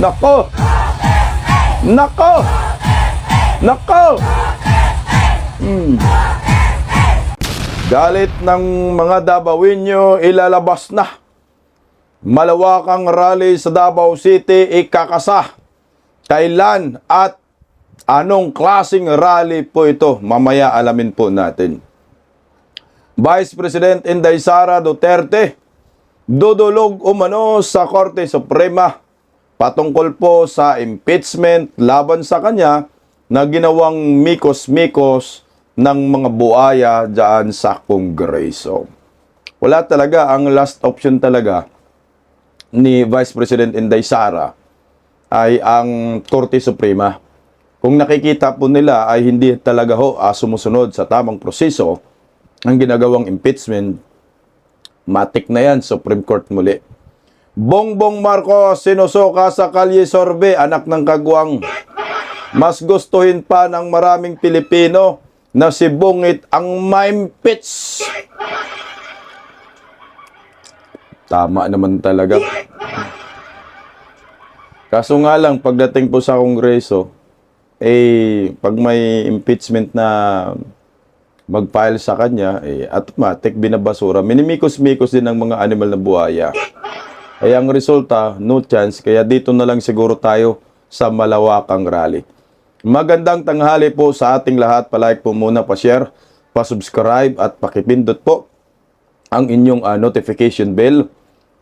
Nako! Nako! Nako! Galit ng mga Davao-inyo, ilalabas na. Malawakang rally sa Davao City ikakasa. Kailan at anong klaseng rally po ito? Mamaya alamin po natin. Vice President Inday Sara Duterte dudulog umano sa Korte Suprema patungkol po sa impeachment laban sa kanya na ginawang mikos-mikos ng mga buaya dyan sa Kongreso. Wala talaga, ang last option talaga ni Vice President Inday Sara ay ang Korte Suprema. Kung nakikita po nila ay hindi talaga sumusunod sa tamang proseso ang ginagawang impeachment, matik na yan, Supreme Court muli. Bongbong Marcos sinusuka sa Kalye Sorbe, anak ng kagwang. Mas gustuhin pa ng maraming Pilipino na si Bungit ang ma-impeach. Tama naman talaga. Kaso nga lang, pagdating po sa Kongreso, pag may impeachment na mag-file sa kanya, automatic binabasura. Minimikos-mikos din ng mga animal na buhaya. Kaya ang resulta, no chance. Kaya dito na lang siguro tayo sa malawakang rally. Magandang tanghali po sa ating lahat. Palike po muna, pa-share, pa-subscribe at pakipindot po ang inyong notification bell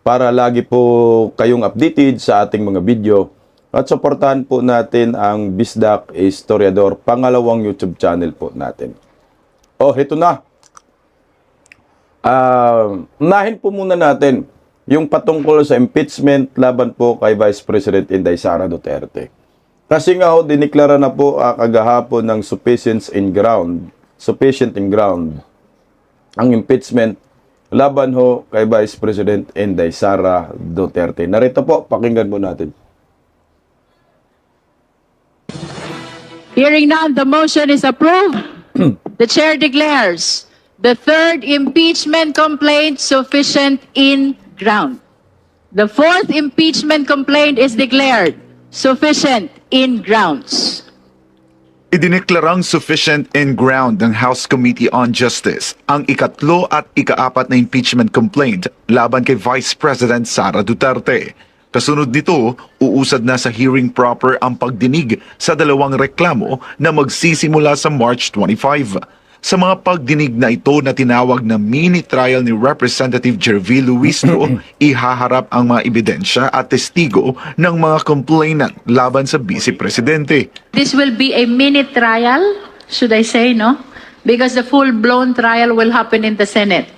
para lagi po kayong updated sa ating mga video. At supportahan po natin ang Bisdak Historiador, pangalawang YouTube channel po natin. Ito na. Unahin po muna natin yung patungkol sa impeachment laban po kay Vice President Inday Sara Duterte. Kasi nga diniklara na po kagahapon ng sufficient in ground ang impeachment laban kay Vice President Inday Sara Duterte. Narito po, pakinggan po natin. Hearing none, the motion is approved. The chair declares the third impeachment complaint sufficient in ground. The fourth impeachment complaint is declared sufficient in grounds. Idineklarang sufficient in ground ng House Committee on Justice ang ikatlo at ikaapat na impeachment complaint laban kay Vice President Sara Duterte. Kasunod nito, uusad na sa hearing proper ang pagdinig sa dalawang reklamo na magsisimula sa March 25. Sa mga pagdinig na ito na tinawag na mini trial ni Representative Jervil Luistro, ihaharap ang mga ebidensya at testigo ng mga complainant laban sa Vice Presidente. This will be a mini trial, should I say, no? Because the full-blown trial will happen in the Senate.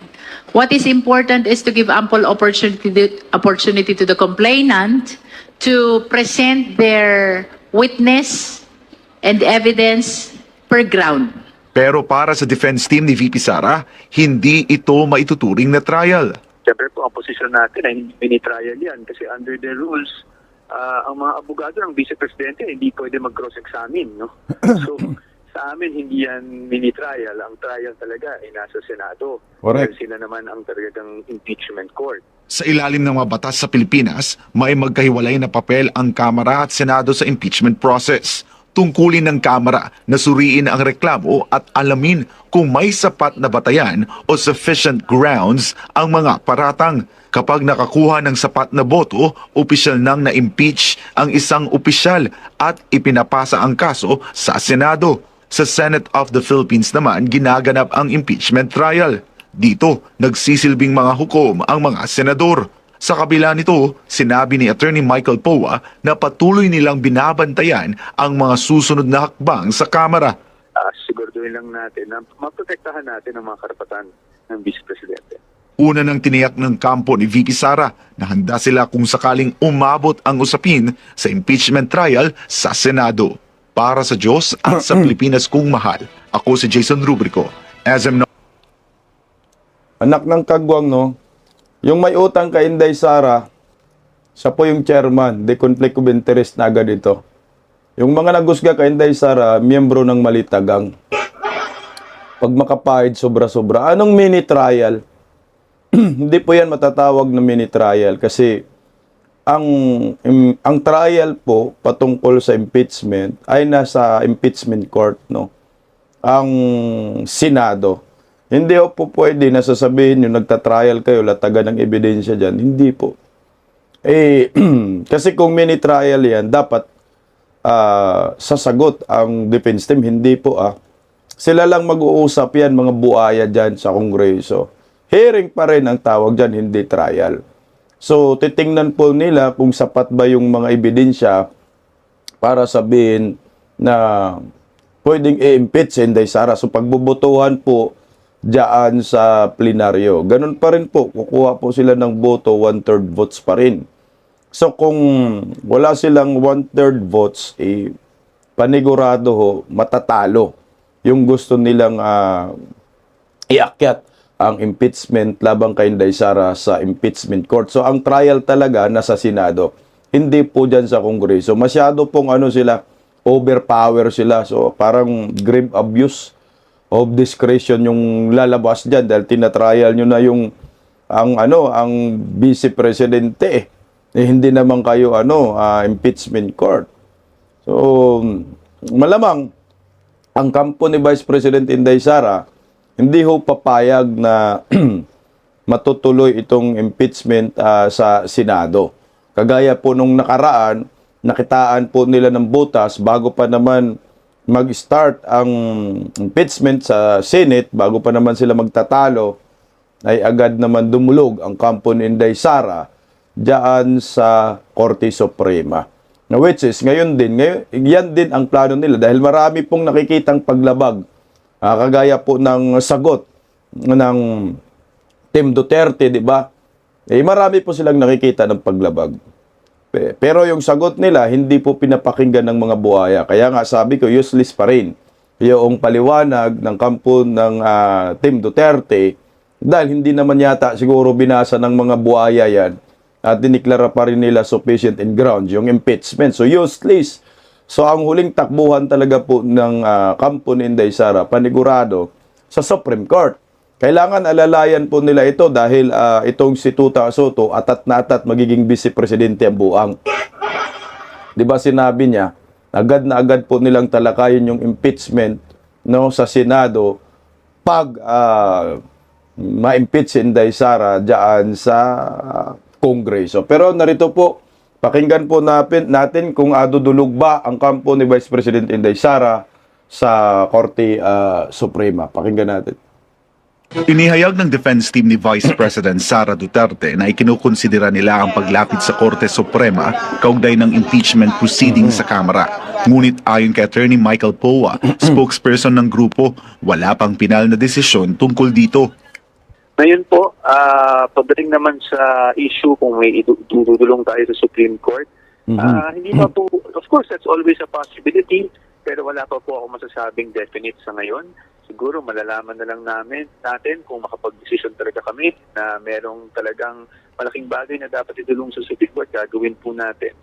What is important is to give ample opportunity to the complainant to present their witness and evidence per ground. Pero para sa defense team ni VP Sara, hindi ito maituturing na trial. Siyempre po, ang posisyon natin ay mini-trial yan kasi under the rules, ang mga abogado ng Vice Presidente hindi pwede mag-cross-examine. No? So, sa amin, hindi yan mini-trial. Ang trial talaga ay nasa Senado. Correct. Sila naman ang talagang impeachment court. Sa ilalim ng mga batas sa Pilipinas, may magkahiwalay na papel ang Kamara at Senado sa impeachment process. Tungkulin ng Kamara na suriin ang reklamo at alamin kung may sapat na batayan o sufficient grounds ang mga paratang. Kapag nakakuha ng sapat na boto, opisyal nang na-impeach ang isang opisyal at ipinapasa ang kaso sa Senado. Sa Senate of the Philippines naman, ginaganap ang impeachment trial. Dito, nagsisilbing mga hukom ang mga senador. Sa kabila nito, sinabi ni Attorney Michael Poa na patuloy nilang binabantayan ang mga susunod na hakbang sa Kamara. Siguraduhin lang natin na maprotektahan natin ang mga karapatan ng Vice Presidente. Una nang tiniyak ng kampo ni VP Sara na handa sila kung sakaling umabot ang usapin sa impeachment trial sa Senado. Para sa Diyos at sa Pilipinas kong mahal, ako si Jason Rubrico. Anak ng kagwang, no? Yung may utang kay Inday Sara, siya po yung chairman, the conflict of interest na agad ito. Yung mga nagusga kay Inday Sara, miyembro ng Malitagang. Pag makapahid, sobra-sobra. Anong mini trial? Hindi po yan matatawag na mini trial kasi ang trial po patungkol sa impeachment ay nasa impeachment court, no? Ang Senado. Hindi po pwede na sasabihin yung nagtatrial kayo, latagan ng ebidensya dyan. Hindi po. Kasi kung mini-trial yan, dapat sasagot ang defense team. Hindi po Sila lang mag-uusap yan, mga buaya dyan sa Kongreso. Hearing pa rin ang tawag dyan, hindi trial. So, titingnan po nila kung sapat ba yung mga ebidensya para sabihin na pwedeng i-impeach si Inday Sara. So, pagbubutuhan po dyan sa plenaryo. Ganun pa rin po, kukuha po sila ng boto, 1/3 votes pa rin. So, kung wala silang 1/3 votes, panigurado ho, matatalo yung gusto nilang iakyat ang impeachment labang kay Inday Sara sa impeachment court. So, ang trial talaga nasa Senado. Hindi po dyan sa Kongreso. Masyado pong sila, overpower sila. So, parang grave abuse of discretion yung lalabas dyan dahil tinatrial nyo na yung ang vice presidente hindi naman kayo impeachment court. So, malamang ang kampo ni Vice President Inday Sara hindi ho papayag na matutuloy itong impeachment sa Senado. Kagaya po nung nakaraan, nakitaan po nila ng butas bago pa naman mag-start ang impeachment sa Senate, bago pa naman sila magtatalo, ay agad naman dumulog ang kampo ni Inday Sara diyan sa Korte Suprema. Na which is, yan din ang plano nila dahil marami pong nakikitang paglabag. Kagaya po ng sagot ng Team Duterte, di ba? Marami po silang nakikita ng paglabag. Pero yung sagot nila, hindi po pinapakinggan ng mga buhaya. Kaya nga sabi ko, useless pa rin yung paliwanag ng kampo ng Team Duterte dahil hindi naman yata siguro binasa ng mga buhaya yan at diniklara pa rin nila sufficient in grounds yung impeachment. So useless. So ang huling takbuhan talaga po ng kampo ni Inday Sara, panigurado sa Supreme Court. Kailangan alalayan po nila ito dahil itong si Tuta Soto atat na atat magiging vice presidente ang buang. 'Di ba sinabi niya, agad na agad po nilang talakayin yung impeachment sa Senado pag ma-impeach si Inday Sara diyan sa Kongreso. Pero narito po, pakinggan po natin kung dudulog ba ang kampo ni Vice President Inday Sara sa Korte Suprema. Pakinggan natin. Inihayag ng defense team ni Vice President Sara Duterte na ikinukonsidera nila ang paglapit sa Korte Suprema kaugnay ng impeachment proceedings sa Kamara. Ngunit ayon kay Attorney Michael Poa, spokesperson ng grupo, wala pang pinal na desisyon tungkol dito. Ngayon po, pagdating naman sa issue kung may idudulong tayo sa Supreme Court, hindi pa po, of course, that's always a possibility, pero wala pa po ako masasabing definite sa ngayon. Siguro malalaman na lang natin kung makapag-decision talaga kami na merong talagang malaking bagay na dapat idulong sa Supreme Court, gagawin po natin.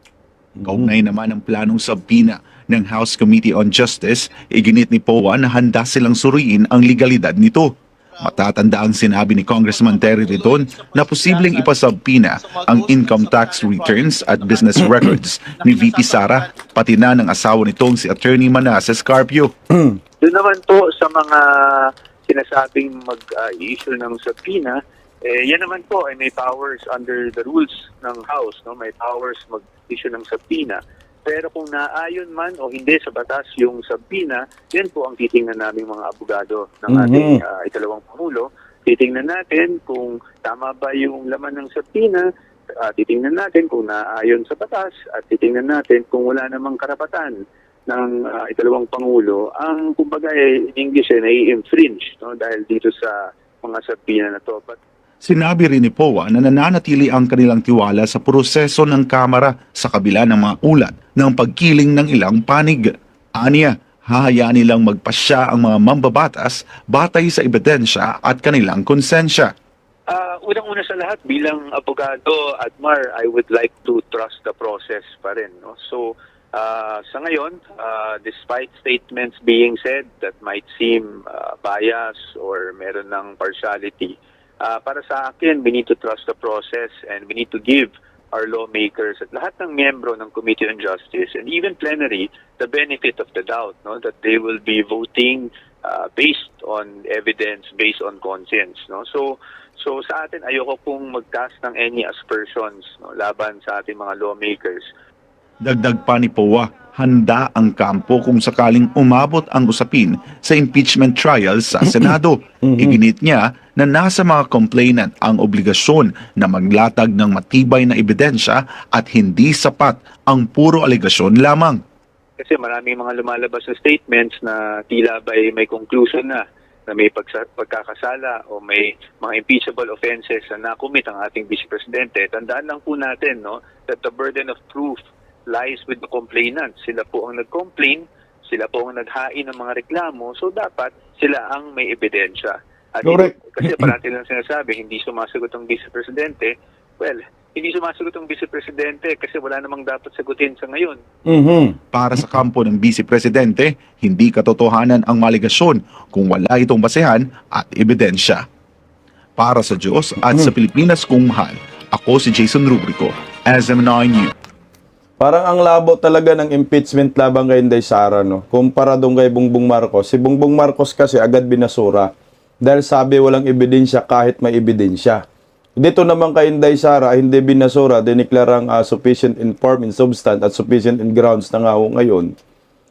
Kaugnay naman ang planong sabina ng House Committee on Justice, iginit ni Poa na handa silang suriin ang legalidad nito. Matatanda ang sinabi ni Congressman Terry Ridon na posibleng ipasabpina ang income tax returns at business records ni VP Sara, pati na ng asawa nitong si Attorney Manasseh Carpio. Doon naman po sa mga sinasabing mag-issue ng subpoena, yan naman po ay may powers under the rules ng House, no? May powers mag-issue ng subpoena. Pero kung naayon man o hindi sa batas yung subpoena, yan po ang titingnan naming mga abogado ng ating ikalawang Pangulo. Titingnan natin kung tama ba yung laman ng subpoena, titingnan natin kung naayon sa batas, at titingnan natin kung wala namang karapatan ng ikalawang Pangulo. Ang kumbaga in English nai-infringe dahil dito sa mga subpoena na to. But Sinabi rin ni Poa na nananatili ang kanilang tiwala sa proseso ng Kamara sa kabila ng mga ulat ng pagkiling ng ilang panig. Aniya, hahayaan nilang magpasya ang mga mambabatas batay sa ebidensya at kanilang konsensya. Unang-una sa lahat, bilang abogado, Admar, I would like to trust the process pa rin. No? So, sa ngayon, despite statements being said that might seem bias or meron ng partiality, para sa akin, we need to trust the process and we need to give our lawmakers at lahat ng miyembro ng Committee on Justice and even plenary the benefit of the doubt, no, that they will be voting based on evidence, based on conscience, no. So sa atin ayoko pong mag-cast ng any aspersions, no, laban sa ating mga lawmakers. Dagdag pa ni Powa, handa ang kampo kung sakaling umabot ang usapin sa impeachment trial sa Senado. Iginit niya na nasa mga complainant ang obligasyon na maglatag ng matibay na ebidensya at hindi sapat ang puro alegasyon lamang. Kasi maraming mga lumalabas na statements na tila ba'y may conclusion na may pagkakasala o may mga impeachable offenses na nakumit ang ating Vice Presidente. Tandaan lang po natin, no, that the burden of proof lies with the complainant. Sila po ang nag-complain, sila po ang naghain ng mga reklamo, so dapat sila ang may ebidensya. At Correct. Kasi parati lang sinasabi, hindi sumasagot ang Vice Presidente. Well, hindi sumasagot ang Vice Presidente kasi wala namang dapat sagutin sa ngayon. Para sa kampo ng Vice Presidente, hindi katotohanan ang maligasyon kung wala itong basehan at ebidensya. Para sa Diyos at sa Pilipinas kung mahal, ako si Jason Rubrico, SM9 News. Parang ang labo talaga ng impeachment laban kay Inday Sara, no? Kumpara doon kay Bongbong Marcos. Si Bongbong Marcos kasi agad binasura dahil sabi walang ebidensya kahit may ebidensya. Dito naman kay Inday Sara, hindi binasura, diniklarang sufficient in form, in substance, at sufficient in grounds na nga ho ngayon,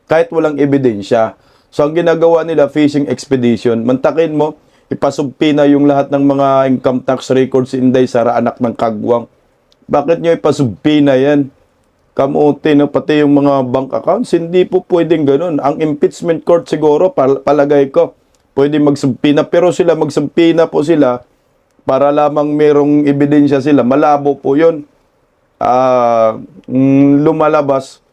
kahit walang ebidensya. So ang ginagawa nila, fishing expedition. Mantakin mo, ipasubpina yung lahat ng mga income tax records si Inday Sara, anak ng kagwang. Bakit nyo ipasubpina yan? Kamuti, no? Pati yung mga bank accounts, hindi po pwedeng ganun. Ang impeachment court siguro, palagay ko, pwede magsumpina, pero sila magsumpina po sila para lamang merong ebidensya sila. Malabo po yun. Lumalabas,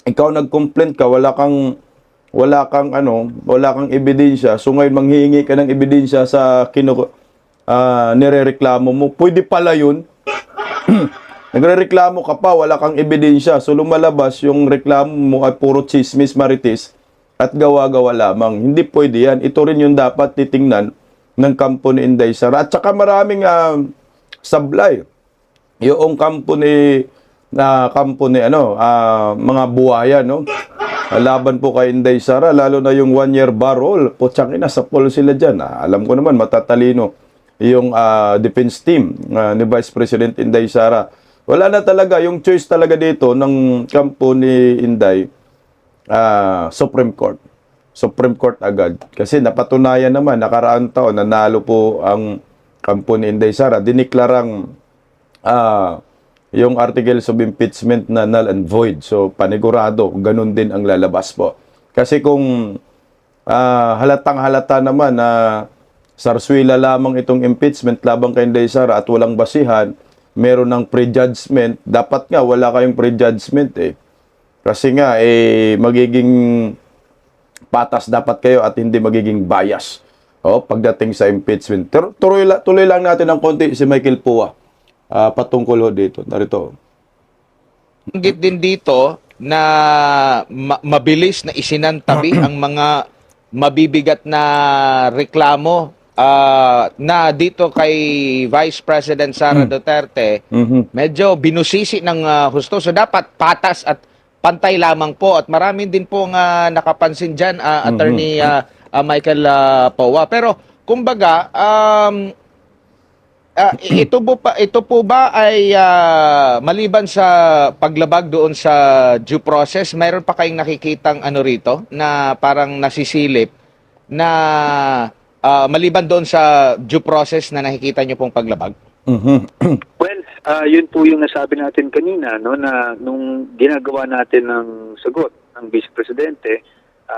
ikaw nag-complain ka, wala kang ebidensya. So ngayon manghihingi ka ng ebidensya sa nirereklamo mo. Pwede pala yun. Nagrereklamo ka pa, wala kang ebidensya. So lumalabas yung reklamo mo ay puro chismis marites at gawa-gawa lamang. Hindi pwede yan. Ito rin yung dapat titingnan ng kampo ni Inday Sara. At saka maraming sablay. Yung kampo ni mga buhaya, no? Laban po kay Inday Sara, lalo na yung 1-year bar rule. Putsang ina, sa poll sila dyan. Alam ko naman, matatalino yung defense team ni Vice President Inday Sara. Wala na talaga, yung choice talaga dito ng kampo ni Inday, Supreme Court. Supreme Court agad. Kasi napatunayan naman, nakaraang taon, nanalo po ang kampo ni Inday Sara. Diniklarang yung articles of impeachment na null and void. So, panigurado, ganun din ang lalabas po. Kasi kung halatang-halata naman na sarswila lamang itong impeachment labang kay Inday Sara at walang basihan, meron ng prejudgment, dapat nga wala kayong prejudgment eh. Kasi nga, magiging patas dapat kayo at hindi magiging bias pagdating sa impeachment. Tuloy lang natin ng konti si Michael Pua patungkol ho dito. Narito. Banggit din dito na mabilis na isinantabi ang mga mabibigat na reklamo na dito kay Vice President Sara Duterte, medyo binusisi ng husto. So dapat patas at pantay lamang po. At marami din po nakapansin dyan, Attorney Michael Powa. Pero kumbaga, ito po ba ay maliban sa paglabag doon sa due process, mayroon pa kayong nakikitang rito na parang nasisilip na maliban doon sa due process na nakikita nyo pong paglabag? Well, yun po yung nasabi natin kanina, no, na nung ginagawa natin ng sagot ng Vice Presidente,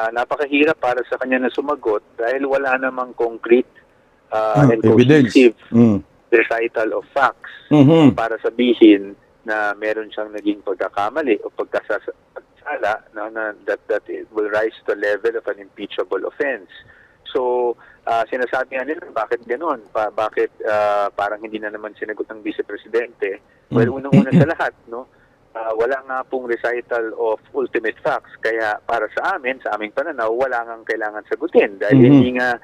napakahirap para sa kanya na sumagot dahil wala namang concrete and conclusive recital of facts para sabihin na meron siyang naging pagkakamali o pagkasala na that it will rise to the level of an impeachable offense. So, sinasabi nga nila, bakit gano'n? Bakit parang hindi na naman sinagot ng Vice Presidente? Well, unang-una sa lahat, no? Wala nga pong recital of ultimate facts. Kaya para sa amin, sa aming pananaw, wala nga kailangan sagutin. Dahil hindi nga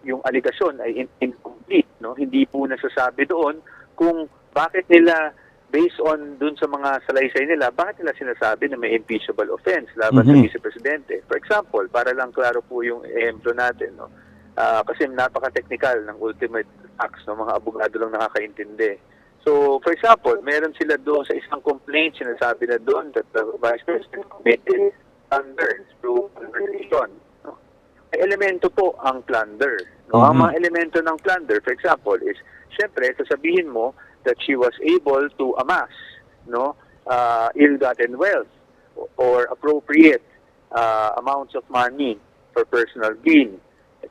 yung aligasyon ay incomplete. No? Hindi po nasasabi doon kung bakit nila based on dun sa mga salaysay nila, bakit nila sinasabi na may impeachable offense laban sa Vice Presidente? For example, para lang klaro po yung ehemplo natin, no? Kasi napaka-technical ng ultimate acts, no? Mga abogado lang nakakaintindi. So, for example, meron sila doon sa isang complaint, sinasabi na doon that the Vice President committed plunder through conversation. No? May elemento po ang plunder. No? Ang mga elemento ng plunder, for example, is, syempre, sasabihin mo that she was able to amass, no, ill-gotten wealth or appropriate amounts of money for personal gain.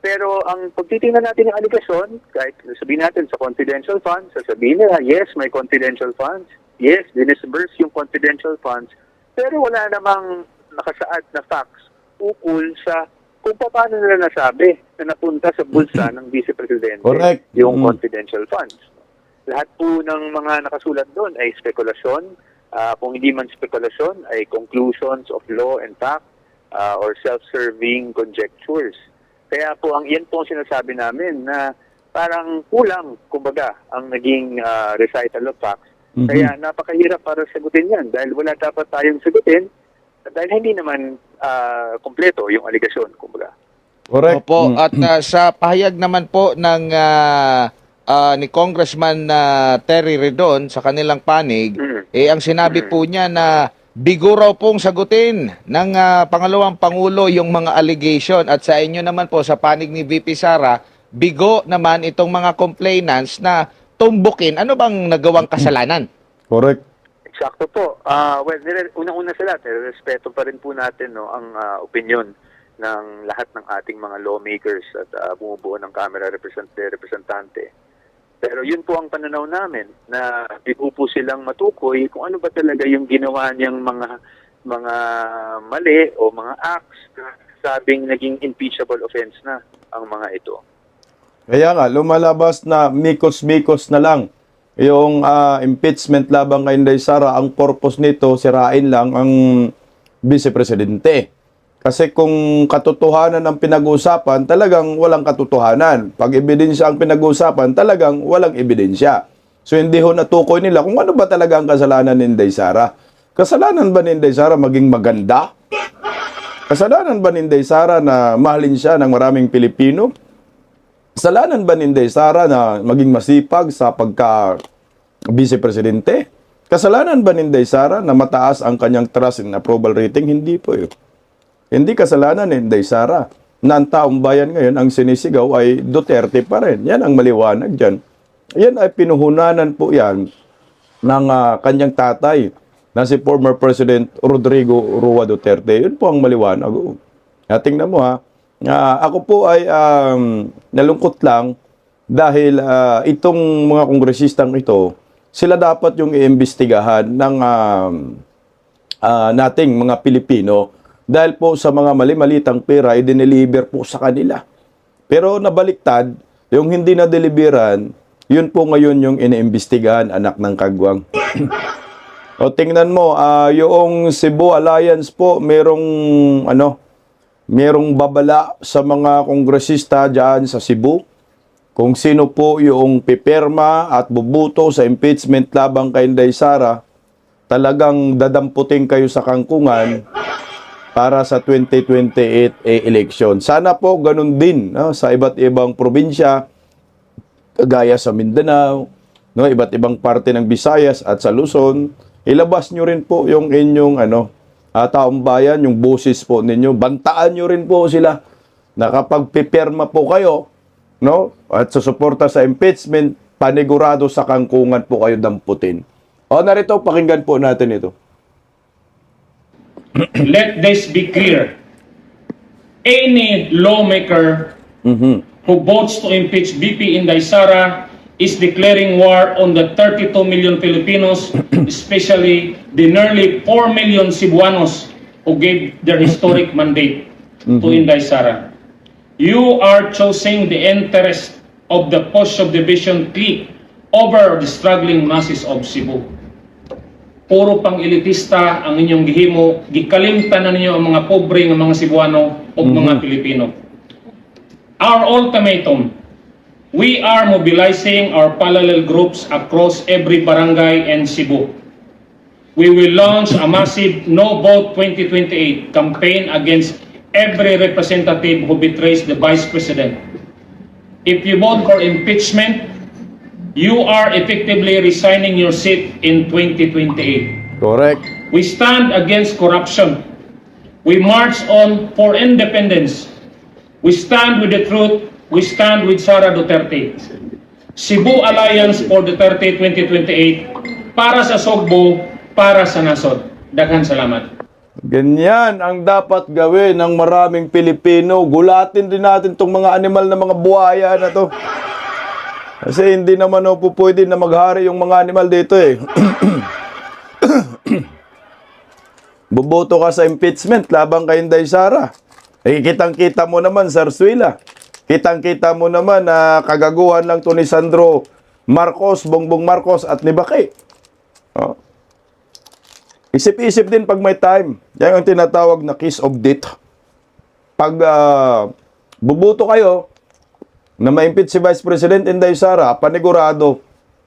Pero ang pagtitingnan natin ng aligasyon, kahit sabihin natin sa confidential funds, sasabihin nila, yes, may confidential funds, yes, dinisburse yung confidential funds, pero wala namang nakasaad na facts ukol sa kung paano nila nasabi na napunta sa bulsa ng Vice Presidente Correct. yung confidential funds. Lahat po ng mga nakasulat doon ay spekulasyon. Kung hindi man spekulasyon, ay conclusions of law and fact or self-serving conjectures. Kaya po, yan po ang sinasabi namin na parang kulang, kumbaga, ang naging recital of facts. Kaya napakahirap para sagutin yan dahil wala dapat tayong sagutin dahil hindi naman kompleto yung aligasyon, kumbaga. Correct. Opo, at sa pahayag naman po ng ni Congressman Terry Redon sa kanilang panig, ang sinabi po niya na bigo raw pong sagutin ng pangalawang Pangulo yung mga allegation at sa inyo naman po sa panig ni VP Sara, bigo naman itong mga complainants na tumbukin. Ano bang nagawang kasalanan? Correct. Eksakto po. Well, unang-una sa lahat, respeto pa rin po natin, no, ang opinion ng lahat ng ating mga lawmakers at bumubuo ng Kamara Representante. Pero yun po ang pananaw namin na bigo po silang matukoy kung ano ba talaga yung ginawa niyang mga mali o mga acts na sabing naging impeachable offense na ang mga ito. Kaya nga, lumalabas na mikos-mikos na lang yung impeachment labang kay Inday Sara. Ang purpose nito, sirain lang ang Vice Presidente. Kasi kung katotohanan ang pinag-uusapan, talagang walang katotohanan. Pag ebidensya ang pinag-uusapan, talagang walang ebidensya. So hindi ho natukoy nila kung ano ba talaga ang kasalanan ni Inday Sara. Kasalanan ba ni Inday Sara maging maganda? Kasalanan ba ni Inday Sara na mahalin siya ng maraming Pilipino? Kasalanan ba ni Inday Sara na maging masipag sa pagka-Vice Presidente? Kasalanan ba ni Inday Sara na mataas ang kanyang trust and approval rating? Hindi po yun. Hindi kasalanan ni Inday Sara na ang taong bayan ngayon ang sinisigaw ay Duterte pa rin. Yan ang maliwanag dyan. Yan ay pinuhunanan po yan ng kanyang tatay na si former President Rodrigo Roa Duterte. Yun po ang maliwanag. Tingnan mo ako po ay nalungkot lang dahil itong mga kongresistang ito, sila dapat yung iimbestigahan ng nating mga Pilipino. Dahil po sa mga mali-malitang pera, i-deliver po sa kanila. Pero nabaliktad, yung hindi na-deliveran, yun po ngayon yung iniimbestigahan, anak ng kagwang. O tingnan mo, yung Cebu Alliance po, merong babala sa mga kongresista dyan sa Cebu. Kung sino po yung pipirma at bubuto sa impeachment labang kay Inday Sara, talagang dadamputin kayo sa kangkungan para sa 2028 election. Sana po ganun din sa iba't ibang probinsya, kagaya sa Mindanao, iba't ibang parte ng Visayas at sa Luzon. Ilabas nyo rin po yung inyong taong bayan, yung boses po ninyo. Bantaan nyo rin po sila na kapag pipirma po kayo at susuporta sa impeachment, panigurado sa kangkungan po kayo damputin. Narito, pakinggan po natin ito. Let this be clear. Any lawmaker who votes to impeach VP Inday Sara is declaring war on the 32 million Filipinos, especially the nearly 4 million Cebuanos who gave their historic mandate to Inday Sara. You are choosing the interest of the post-subdivision clique over the struggling masses of Cebu. Puro pang elitista ang inyong gihimo, gikalimtan na ninyo ang mga pobre ng mga Cebuano o mga Pilipino. Our ultimatum, We are mobilizing our parallel groups across every barangay in Cebu. We will launch a massive No Vote 2028 campaign against every representative who betrays the Vice President. If you vote for impeachment, you are effectively resigning your seat in 2028. Correct. We stand against corruption. We march on for independence. We stand with the truth. We stand with Sara Duterte. Cebu Alliance for Duterte 2028 para sa Sugbo, para sa nasod. Daghang salamat. Ganyan ang dapat gawin ng maraming Pilipino. Gulatin din natin tong mga animal na mga buhaya na to. Kasi hindi naman po pwede na maghari yung mga animal dito eh. Buboto ka sa impeachment labang kay Inday Sara. Eh, kitang-kita mo naman, Zarzuela. Kitang-kita mo naman na kagaguhan lang to ni Sandro Marcos, Bongbong Marcos at ni Bakay. Oh. Isip-isip din pag may time. Yan ang tinatawag na kiss of death. Pag bubuto kayo na ma-impeach si Vice President Inday Sara, panigurado,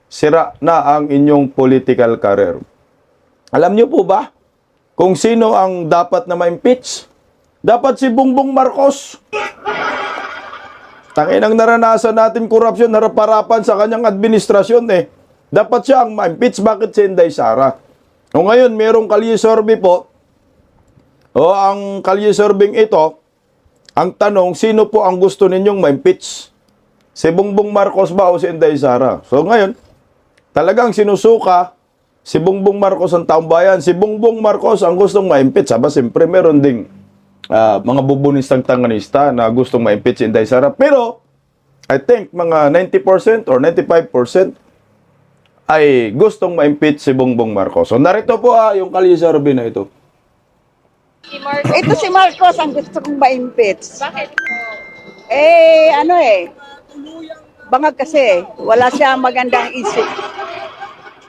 sira na ang inyong political career. Alam niyo po ba kung sino ang dapat na ma-impeach? Dapat si Bongbong Marcos. Tanginang naranasan natin korupsyon, harap-harapan sa kanyang administrasyon eh. Dapat siya ang ma-impeach. Bakit si Inday Sara? O ngayon, merong kalye-survey po. O ang kalye-survey ito, ang tanong, sino po ang gusto ninyong ma-impeach? Si Bongbong Marcos ba o si Inday Sara? So ngayon, talagang sinusuka si Bongbong Marcos ang taong bayan. Si Bongbong Marcos ang gustong ma-impeach. Aba, siyempre meron ding mga bubunistang tanganista na gustong ma-impeach si Inday Sara. Pero, I think mga 90% or 95% ay gustong ma-impeach si Bongbong Marcos. So, narito po yung kalye-survey na ito. Ito si Marcos ang gusto kong ma-impeach. Bakit? Bangag kasi. Wala siya magandang isip.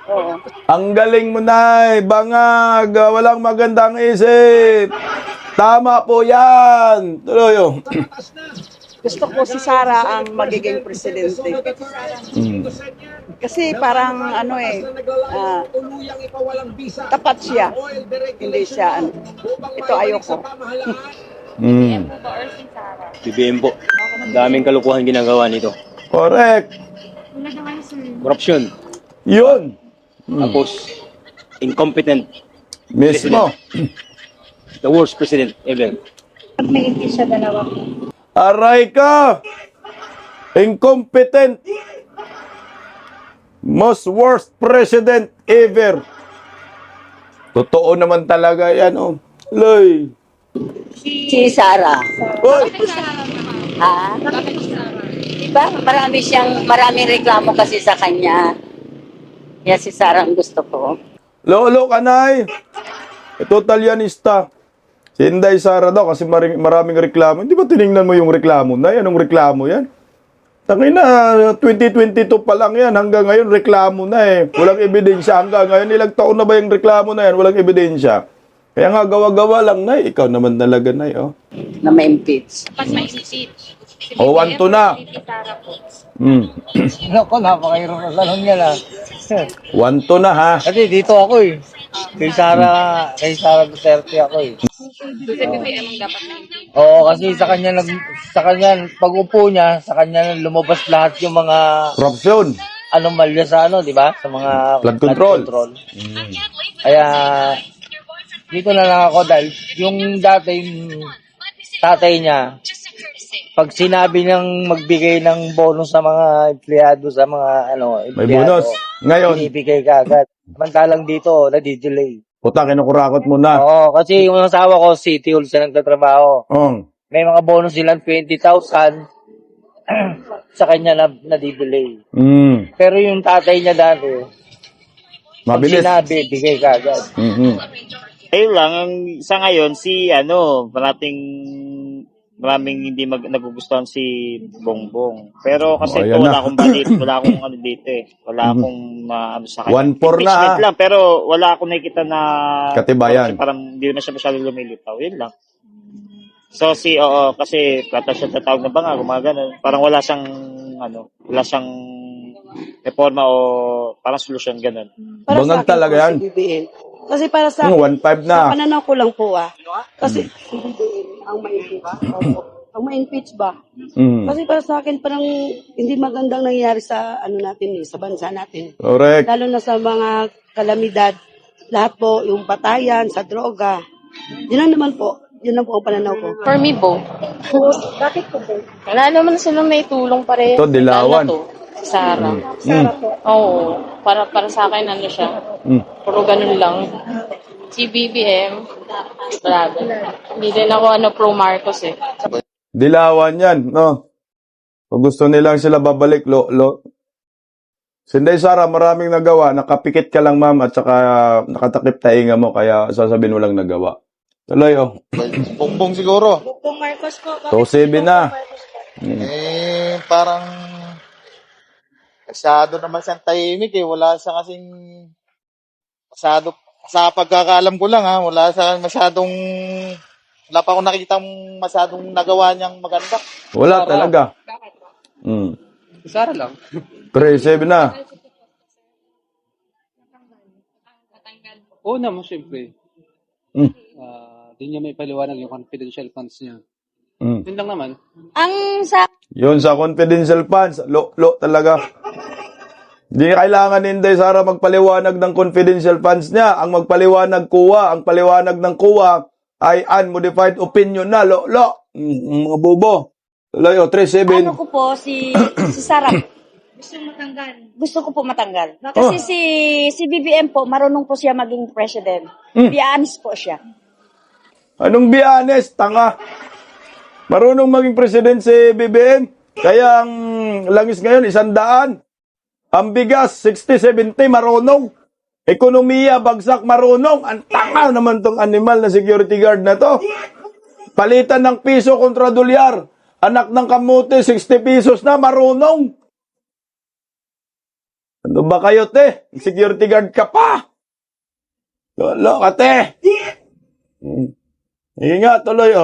Oo. Ang galing mo, Nay. Bangag. Walang magandang isip. Tama po yan. Tuloy yun. Gusto ko si Sara ang magiging presidente. Kasi parang tapat siya. Hindi siya ito ayoko. BBM po. Ang daming kalukuhan ginagawa nito. Correct. Corruption. Yun. Tapos, incompetent. Mismo. The worst president ever. Aray ka! Incompetent! Most worst president ever. Totoo naman talaga yan, oh. Loy. Si Sara. Oy! Ha? Diba? Maraming reklamo kasi sa kanya. Kaya si Sara ang gusto ko. Lolo kanay. Totalianista. Si Inday Sara daw kasi maraming reklamo. Hindi ba tiningnan mo yung reklamo na? Anong reklamo yan? Tangina, 2022 pa lang yan. Hanggang ngayon, reklamo na eh. Walang ebidensya. Hanggang ngayon, ilang taon na ba yung reklamo na yan? Walang ebidensya. Kaya nga, gawa-gawa lang, Nay. Ikaw naman talaga, Nay, oh. Na ma-impeach. O, 1-2 na. Ako, napakahirap na tanong niya na. 1-2 na, ha? Kasi dito ako eh. Kay Sara Duterte ako eh. Oo, kasi sa kanya pag upo niya, sa kanya lumabas lahat yung mga Korupsyon. anomalya sa di ba? Sa mga Flood control. Kaya dito na lang ako dahil yung dating tatay niya, pag sinabi niyang magbigay ng bonus sa mga empleyado, sa mga May empleyado, bonus. Ngayon, binibigay ka agad. Samantalang dito, nadidelay. puta, kinukurakot mo na. Oo, kasi yung asawa ko, City Hall siya nagtatrabaho. May mga bonus silang 20,000 sa kanya na delay. Pero yung tatay niya dati, pag Mabilis. sinabi, bigay ka agad. Ayun lang, sa ngayon, maraming hindi nagugustuhan si Bongbong. Pero kasi ayan wala na. akong balit, wala akong dito eh. Wala akong sa kanya. 1-4 na, Impeachment ha? lang, pero wala akong nakikita na Katibayan. parang hindi na siya masyado lumilitaw. Yun lang. So kasi plata siya tatawag na banga, gumagano. Parang wala siyang wala siyang reforma o parang solusyon ganun. Para Bangag sa akin talaga po, yan. si BBM. Kasi para sa 1.5 sa na. pananaw ko lang po kasi si BBM ang ma-impeach. Opo. Ang ma-impeach ba? Mm. Kasi para sa akin parang hindi magandang nangyayari sa natin sa bansa natin. Correct. Lalo na sa mga kalamidad, lahat po yung patayan sa droga. Yun lang naman po. Yun lang po ang pananaw ko. For me, both. Bakit po po? Wala naman silang naitulong pareho. Ito, dilawan. Lalo na to, si Sarah. Sarah po. Oo. Para sa akin, ano siya. Mm. Puro ganun lang. Si BBM, grabe. Hindi din ako pro Marcos eh. Dilawan yan, no? Kung gusto nilang sila babalik, Sinday Sara, maraming nagawa. Nakapikit ka lang, ma'am, at saka nakatakip tainga mo, kaya sasabihin mo lang nagawa. Tuloy, oh. Bongbong siguro. Kung Marcos po, 2-7 na. Parang masyado naman siyang tahimik eh. Wala siya kasing masyado, sa pagkakaalam ko lang wala pa akong nakikita masyadong nagawa niyang maganda. Wala talaga. Mm. Sara lang. 3-7 na. Oo naman, siyempre. Mm. Di niya may paliwanag yung confidential funds niya. Mm. Yun lang naman. Ang sa Yun sa confidential funds, talaga. Hindi kailangan ni Inday Sara magpaliwanag ng confidential funds niya. Ang magpaliwanag kuha, ang paliwanag ng kuha ay unmodified opinion na, mga bubo. Tuloy, 3-7. ano ko po si Sarah. Gusto ko po matanggal. Kasi si BBM po marunong po siya maging president. Be honest po siya. Anong be honest? Tanga. Marunong maging president si BBM. Kaya ang langis ngayon, 100. Ang bigas, 60-70, marunong. Ekonomiya, bagsak, marunong. Ang tanga naman tong animal na security guard na to. Palitan ng piso kontra dolyar. Anak ng kamote, 60 pesos na, marunong. Ano ba kayo, te? Security guard ka pa. Lolo ka, te. Sige nga, tuloy,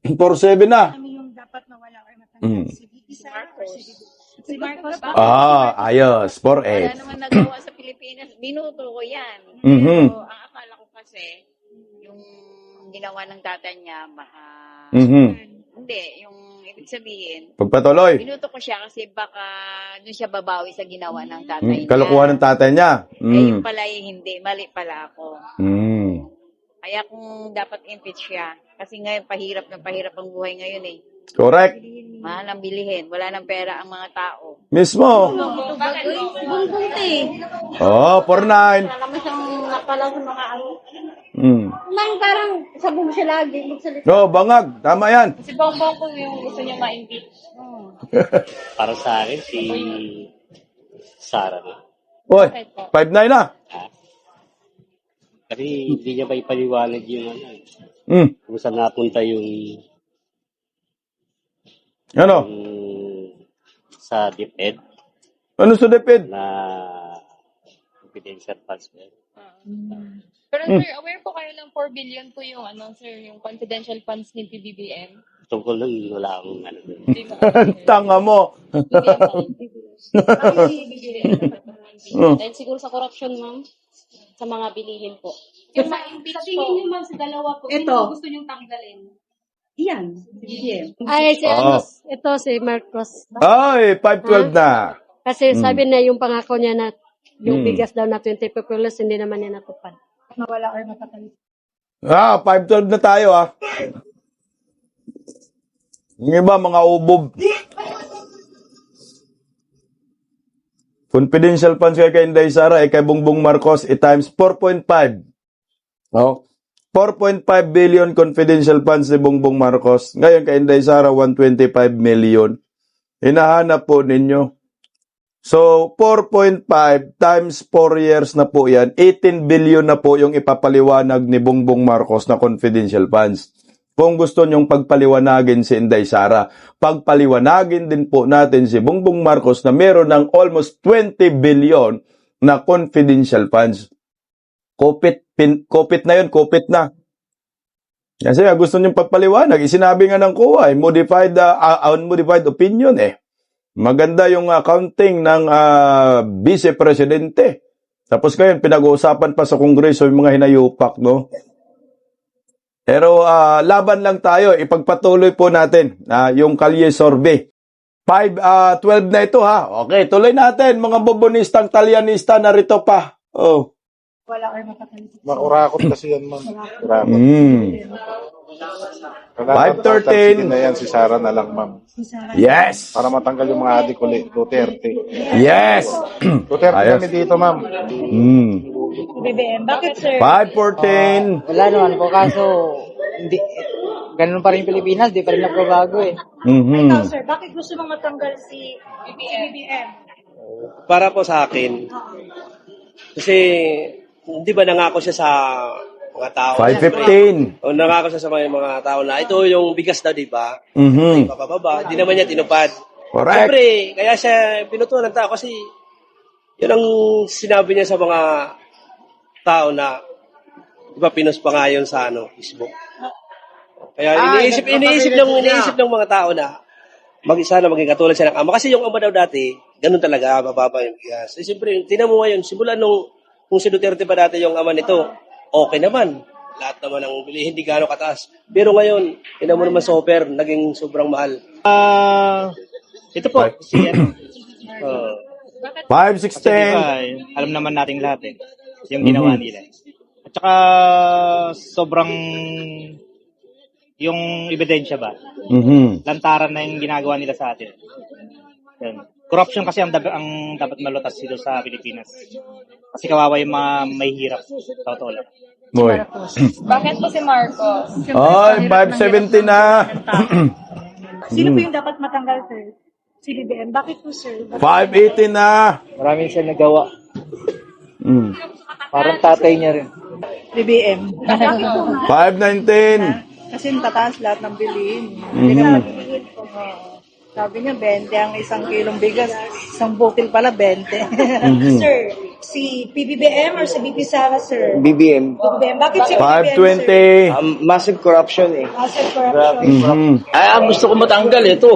4-7 na. yung dapat nawala ay matanggal. Si Marcos ba? Ayos. 4-8. Wala naman nagawa sa Pilipinas. Binuto ko yan. Mhm. Pero ang akala ko kasi, yung ginawa ng tatay niya, hindi, yung ibig sabihin, Pagpatuloy. binuto ko siya kasi baka doon siya babawi sa ginawa ng tatay niya. Kalukuhan ng tatay niya. Eh, yung pala hindi, mali pala ako. Mm. Kaya kung dapat impeach siya, kasi ngayon pahirap ang buhay ngayon eh. Correct. Mahal ang bilihin, wala ng pera ang mga tao. Mismo. Bunti. 4-9. Wala naman siyang napala sa mga ano. Nang parang sabog siya lagi. Bangag. Tama yan. Si Bongbong ko yung gusto niya ma-impeach. Para sa akin, si Sara rin. Oy, 5-9 na. Kasi hindi niya pa ipaliwanag yung kung saan napunta yung Ano? sa DepEd Ano sa DepEd? na confidential funds. Pero sir, aware po kayo ng 4 billion po yung yung confidential funds ni PBBM? Tungkol lang, wala akong doon. Hindi mo Tanga mo. Dahil siguro sa corruption, ma'am, sa mga bilihin po. Yung ma-impeach po. ma'am, sa dalawa po, ito gusto niyong tanggalin? Yan, si BBM. Ay, ito si Marcos. Ay, 5-12 na. Kasi sabi na yung pangako niya na yung bigas daw na 20 pesos, hindi naman niya natupad. Mawala or mapatay. 5-12 na tayo, Yung iba, mga ubob. Confidential funds kay Inday Sara, kay Bongbong Marcos, times 4.5. 4.5 billion confidential funds ni Bongbong Marcos. Ngayon kay Inday Sara, 125 million. Hinahanap po ninyo. So, 4.5 times 4 years na po yan. 18 billion na po yung ipapaliwanag ni Bongbong Marcos na confidential funds. Kung gusto nyong pagpaliwanagin si Inday Sara, pagpaliwanagin din po natin si Bongbong Marcos na meron ng almost 20 billion na confidential funds. Kopit na yun, kopit na. Kasi gusto nyong pagpaliwanag, isinabi nga ng COA, unmodified opinion . Maganda yung accounting ng Vice Presidente. Tapos ngayon, pinag-uusapan pa sa Kongreso yung mga hinayupak, no? Pero laban lang tayo. Ipagpatuloy po natin yung Kalye Survey. 5:12 na ito, ha? Okay, tuloy natin. Mga bobonistang talyanista, narito pa. Oh. Makurakot kasi yan, ma'am. Kurakot. 5:13. Na yan, si Sara na lang, ma'am. Yes! Para matanggal yung mga adik ulit. Duterte. Yes! Duterte Ayos. kami dito, ma'am. BBM, bakit sir? 5:14. Wala naman po, kaso hindi, ganun pa rin Pilipinas, di pa rin naprobago eh. Ikaw sir, bakit gusto mong matanggal si BBM? Para po sa akin, kasi di ba nangako siya sa mga tao? 5:15. O nangako siya sa mga tao na ito yung bigas daw, di ba? Papababa, di naman niya tinupad. Correct. Siyempre, kaya siya pinutuan ng tao kasi yun ang sinabi niya sa mga tao na di ba pinost pa nga yun sa Facebook. Kaya iniisip ng mga tao na mag-isa na maging katulad siya ng ama. Kasi yung ama daw dati, ganun talaga, mababa yung bigas. Eh, siyempre, tinan mo ngayon, simula kung si Duterte pa dati yung ama nito, okay naman. Lahat naman ang bilihin, hindi gano'ng kataas. Pero ngayon, tinan mo naman super, naging sobrang mahal. Ito po, si 5:16. Alam naman nating lahat yung ginawa nila. At saka sobrang yung ebidensya ba? Lantaran na yung ginagawa nila sa atin. Yan. Corruption kasi ang dapat malutas dito sa Pilipinas. Kasi kawawa yung mga may hirap. Totoo lang. Boy. Bakit po si Marcos? Ay, 5:70 na. Sino po yung dapat matanggal sir? Si BBM, bakit po sir? 5:18 na. Maraming siya nagawa. Parang tatay niya rin. BBM. 5:19. Kasi tataas lahat ng bilihin. Sabi niya, 20 ang isang kilong bigas. Isang butil pala, 20. Sir, si PBBM or si BP Sara sir? BBM. BBM, bakit si BBM sir? 5:20. Massive corruption eh. Massive corruption. Gusto ko matanggal ito.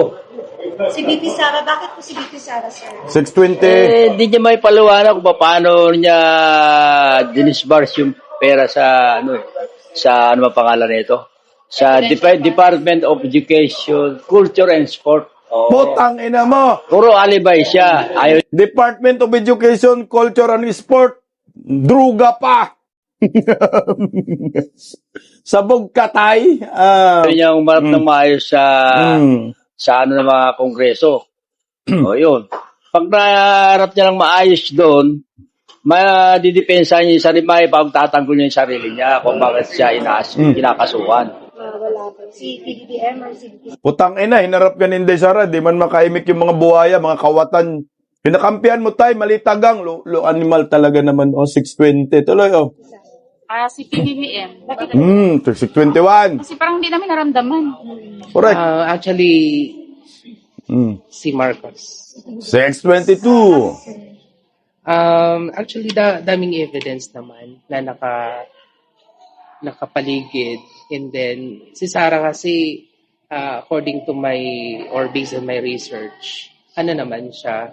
Si BP Sara, bakit po si BP Sara sir? 6:20. Di niya may paliwanag kung paano niya dinisburse yung pera sa sa ano ba pangalan nito? Sa Department of Education, Culture and Sport. Putang ina mo. Puro alibay siya. Ayaw Department of Education, Culture and Sport. Druga pa. Sabog katay. niya umarap ng maayos sa ano ng mga kongreso. O yun. Pag naharap niya ng maayos doon, madidepensa niya yung sarili, may pagtatanggol niya yung sarili niya kung bakit siya kinakasuhan. Wala po. Si PBBM or si BP Putang ina, hinarap ka ni Inday Sara. Di man makaimik yung mga buhaya, mga kawatan. Pinakampihan mo tayo, malitagang. Lo animal talaga naman. 6:20. Tuloy, Si PBBM. 6:21. Kasi parang hindi namin naramdaman. Correct. Actually, si Marcos. 6:22. Actually, daming evidence naman na nakapaligid. And then, si Sara kasi, according to or based on my research, ano naman siya,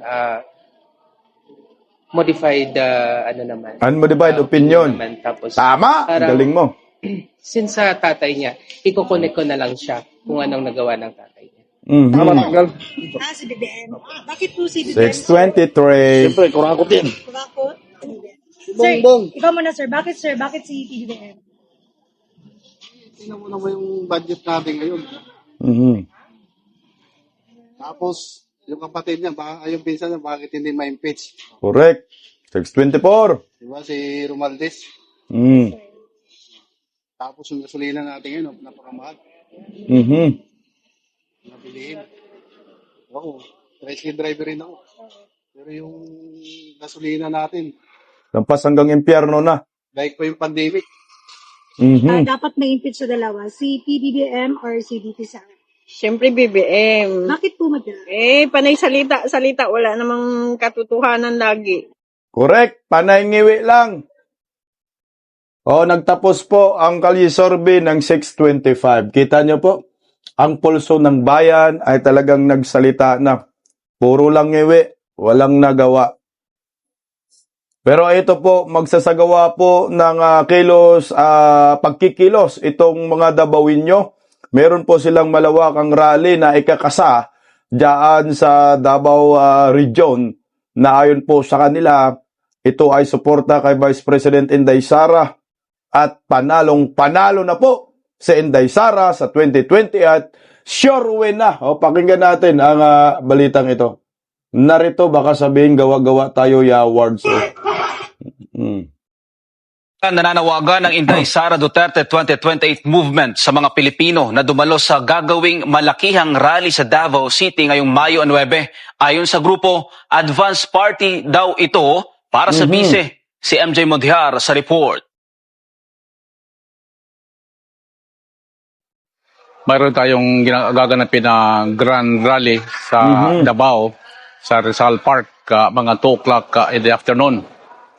modified, Unmodified opinion. Naman. Tapos, Tama! parang, Galing mo. Since sa tatay niya, iko-connect ko na lang siya kung anong nagawa ng tatay niya. si BBM. Bakit po si BBM? 6:23. Siyempre, kurakot din. Bakit? Sir, ikaw muna sir. Bakit sir? Bakit si PBBM? Tingnan mo naman yung budget natin ngayon. Tapos, yung kapatid niya, yung pinsan niya, bakit hindi ma-impeach? Correct. 6:24. Diba si Romaldes? Tapos yung gasolina natin ngayon, napakamahal. Nabilihin. Ako, tricycle driver rin ako. Pero yung gasolina natin, Lampas hanggang impyerno na. dahil pa yung pandemic. Dapat may impeach sa dalawa. Si PBBM or si BP Sara? Siyempre BBM. Bakit po madala? Panay salita, wala namang katotohanan lagi. Correct. Panay ngiwi lang. Nagtapos po ang Kalye Survey ng 6:25. Kita nyo po, ang pulso ng bayan ay talagang nagsalita na. Puro lang ngiwi, walang nagawa. Pero ito po, magsasagawa po ng pagkikilos itong mga Dabawinyo. Meron po silang malawakang rally na ikakasa diyan sa Davao Region na ayon po sa kanila, ito ay suporta kay Vice President Inday Sara at panalo na po si Inday Sara sa 2020 at sure win na. Pakinggan natin ang balitang ito. Narito, baka sabihin gawa-gawa tayo awards. Nananawagan ng Inday Sara Duterte 2028 movement sa mga Pilipino na dumalo sa gagawing malakihang rally sa Davao City ngayong Mayo 9. Ayon sa grupo, advance party daw ito para sa bise. Si MJ Modhiar sa report. Mayroon tayong gaganapin na grand rally sa Davao, sa Rizal Park, mga 2 o'clock in the afternoon.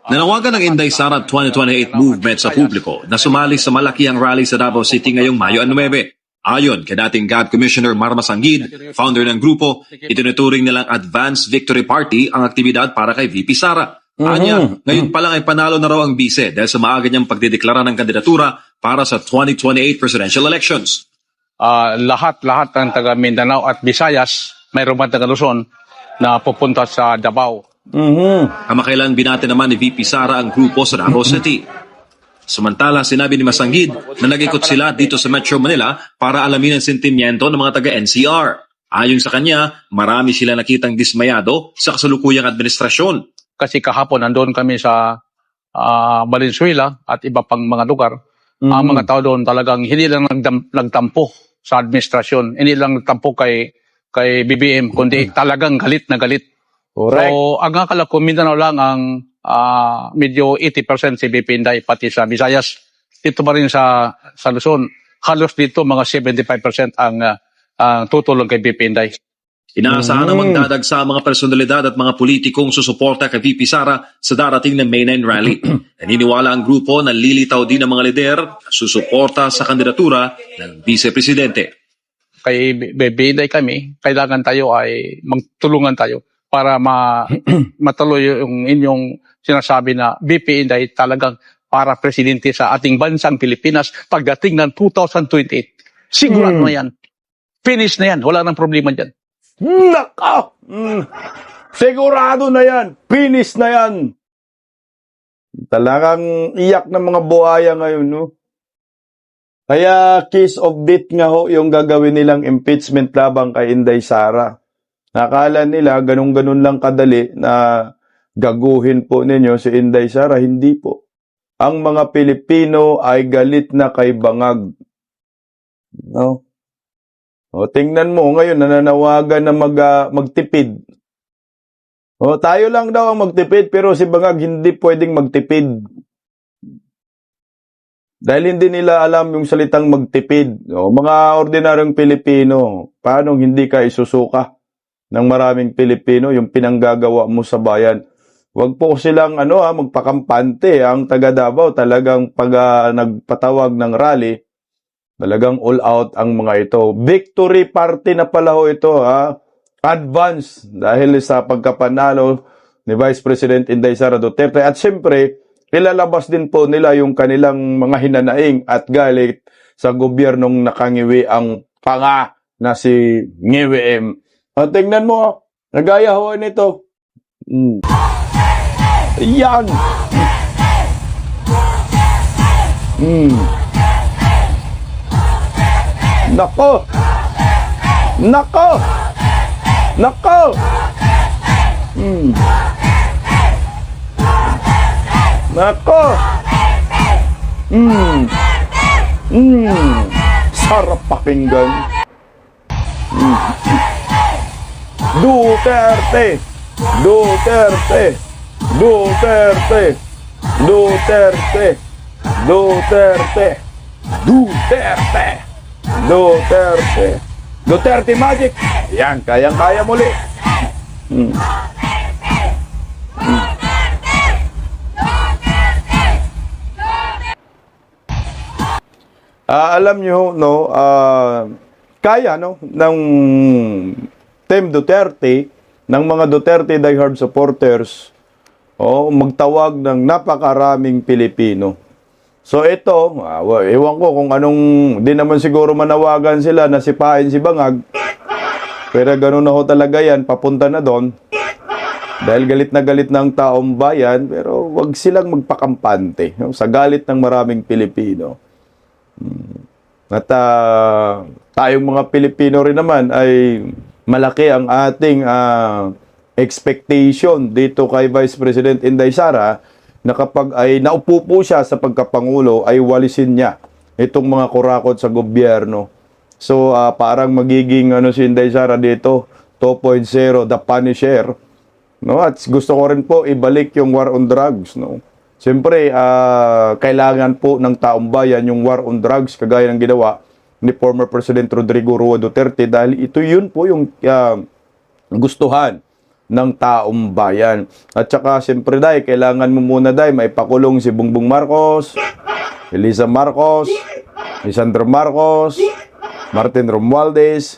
Nanawagan ng Inday Sara 2028 movement sa publiko na sumali sa malakihang rally sa Davao City ngayong Mayo 9. Ayon kay dating GAD Commissioner Marma Sanggid, founder ng grupo, itinuturing nilang Advance Victory Party ang aktibidad para kay VP Sara. Anya, ngayon pa lang ay panalo na raw ang bise dahil sa maaga niyang pagdedeklara ng kandidatura para sa 2028 presidential elections. Lahat ng taga Mindanao at Visayas, mayroon man taga Luzon na pupunta sa Davao. Kamakailan binati naman ni VP Sara ang grupo sa Davao City. Samantala, sinabi ni Masanggid na nag-ikot sila dito sa Metro Manila para alamin ang sentimiento ng mga taga-NCR. Ayon sa kanya, marami sila nakitang dismayado sa kasalukuyang administrasyon. Kasi kahapon nandoon kami sa Valenzuela at iba pang mga lugar. Ang mga tao doon talagang hindi lang nagtampo sa administrasyon, hindi lang nagtampo kay BBM, kundi talagang galit na galit. Correct. So, ang akala ko, Mindanao lang ang medyo 80% si BP Inday, pati sa Visayas. Dito pa rin sa Luzon, halos dito mga 75% ang tutulong kay BP Inday. Inaasahan na magdadagsa ang mga personalidad at mga politikong susuporta kay VP Sara sa darating na May 9 rally. Naniniwala ang grupo na lilitaw din ang mga lider susuporta sa kandidatura ng Vice Presidente. Kay BP Inday kami, kailangan tayo ay magtulungan tayo para matuloy yung inyong sinasabi na BP Inday talagang para presidente sa ating bansang Pilipinas pagdating ng 2028. Sigurado na yan. Finish na yan. Wala nang problema dyan. Naka! Sigurado na yan. Finish na yan. Talagang iyak ng mga buhaya ngayon, no? Kaya kiss of death nga ho yung gagawin nilang impeachment labang kay Inday Sara. Nakala nila ganun-ganun lang kadali na gaguhin po ninyo si Inday Sara. Hindi po. Ang mga Pilipino ay galit na kay Bangag. No? O, tingnan mo ngayon, nananawagan na magtipid. O, tayo lang daw ang magtipid, pero si Bangag hindi pwedeng magtipid. Dahil hindi nila alam yung salitang magtipid. O, mga ordinaryong Pilipino, paano hindi ka isusuka ng maraming Pilipino yung pinanggagawa mo sa bayan? Huwag po silang magpakampante. Ang taga Davao talagang pag nagpatawag ng rally, talagang all out ang mga ito. Victory party na pala ho ito, ha? Advance dahil sa pagkapanalo ni Vice President Inday Sara Duterte. At siyempre, ilalabas din po nila yung kanilang mga hinanaing at galit sa gobyernong nakangiwi ang panga na si Ngiwi M. Tingnan mo, nagaya ho nito. Yan! Nako! Nako! Nako! Nako! Sarap pakinggan. Duterte! Duterte! Duterte! Duterte! Duterte! Duterte! Duterte! Duterte Magic! Yan, kayang-kaya muli. Alam nyo, no, kaya, no, ng Team Duterte ng mga Duterte diehard supporters magtawag ng napakaraming Pilipino. So ito, ewan ko kung anong, di naman siguro manawagan sila na sipain si Bangag. Pero gano'n na ho talaga yan, papunta na doon. Dahil galit na galit ng taong bayan, pero wag silang magpakampante sa galit ng maraming Pilipino. At tayong mga Pilipino rin naman ay malaki ang ating expectation dito kay Vice President Inday Sara na kapag ay naupo po siya sa pagkapangulo ay walisin niya itong mga kurakot sa gobyerno. So parang magiging si Inday Sara dito 2.0, the Punisher. No, at gusto ko rin po ibalik yung war on drugs, no. Siyempre, kailangan po ng taong bayan yung war on drugs kagaya ng ginawa ni former President Rodrigo Roa Duterte dahil yun po yung gustuhan ng taong bayan. At saka siyempre dahil kailangan mo muna dahil maipakulong si Bongbong Marcos, Elisa Marcos, Lisandro Marcos, Martin Romualdez,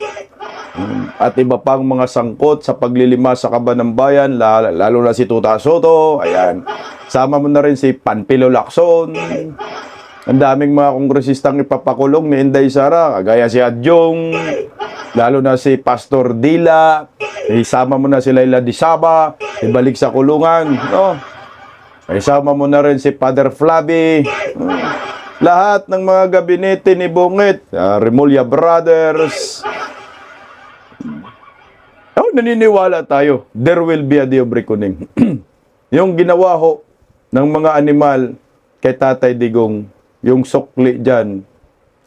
at iba pang mga sangkot sa paglilima sa kaban ng bayan, lalo na si Tuta Soto, ayan. Sama mo na rin si Panfilo Lacson. Ang daming mga kongresistang ipapakulong ni Inday Sara, kagaya si Adyong, lalo na si Pastor Dila, isama mo na si Laila Disaba, ibalik sa kulungan, no? Isama mo na rin si Father Flavi, lahat ng mga gabinete ni Bungit, Remulla Brothers. Naniniwala tayo, there will be a day of reckoning. Yung ginawa ho ng mga animal kay Tatay Digong, yung sukli dyan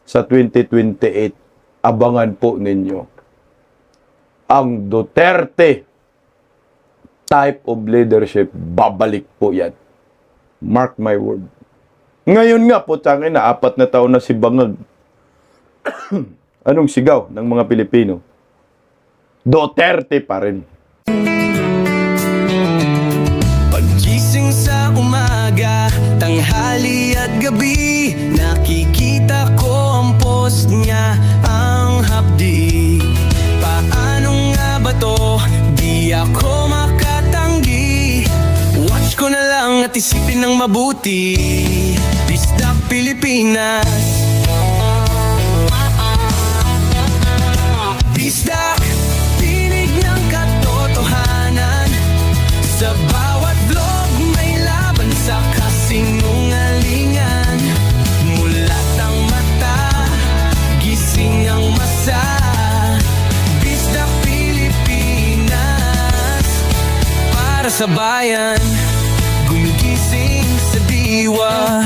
sa 2028, abangan po ninyo. Ang Duterte type of leadership, babalik po yan. Mark my word. Ngayon nga po, tangin na 4 na taon na si Bangag. Anong sigaw ng mga Pilipino? Duterte pa rin. Paggising sa umaga, tanghali at gabi, nakikita ko ang post niya, ang hapdi. Paano nga ba to? Di ako makatanggi. Watch ko na lang at isipin ng mabuti. Bisdak Pilipinas. Bisdak, tinig ng katotohanan. Sa bawat vlog may laban sa kasinungalingan. Mulat ang mata, gising ang masa. Bisdak Pilipinas, para sa bayan, gumigising sa diwa.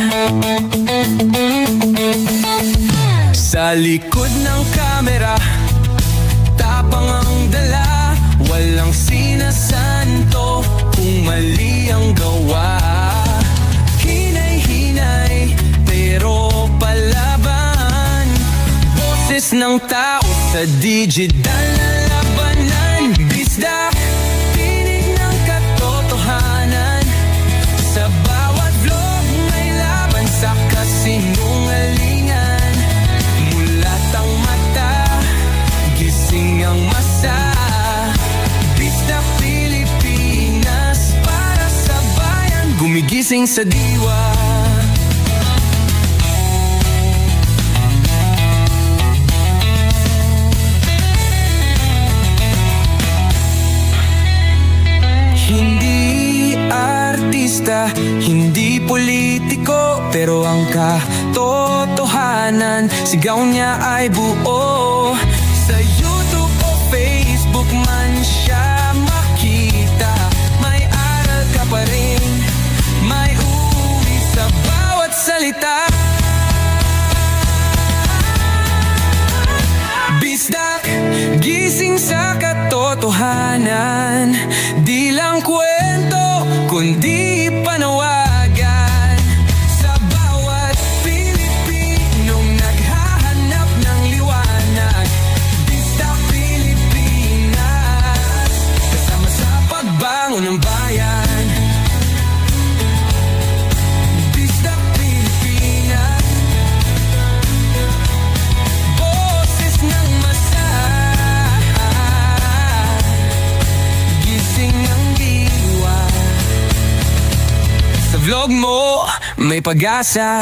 Sa likod ng kamera, tapang ang dala, walang sinasanto kung mali ang gawa. Hinay-hinay, pero palaban. Boses ng tao sa digital na labanan. Bisdak, tinig ng katotohanan. Sa bawat vlog may laban sa kasinungalingan. Mulat ang mata, gising ang masa. Bisdak Pilipinas, para sa bayan, gumigising sa diwa. Hindi artista, hindi politiko, pero ang katotohanan, sigaw niya ay buo. Sa YouTube o Facebook man siya makita, may aral ka pa rin, may uwi sa bawat salita. Bisdak, gising sa katotohanan, di lang kwento, kundi panawagan. Sa bawat Pilipinong naghahanap ng liwanag. Bisdak Pilipinas, kasama sa pagbangon ng bayan. Bisdak Pilipinas. ilog mo, may pag-asa.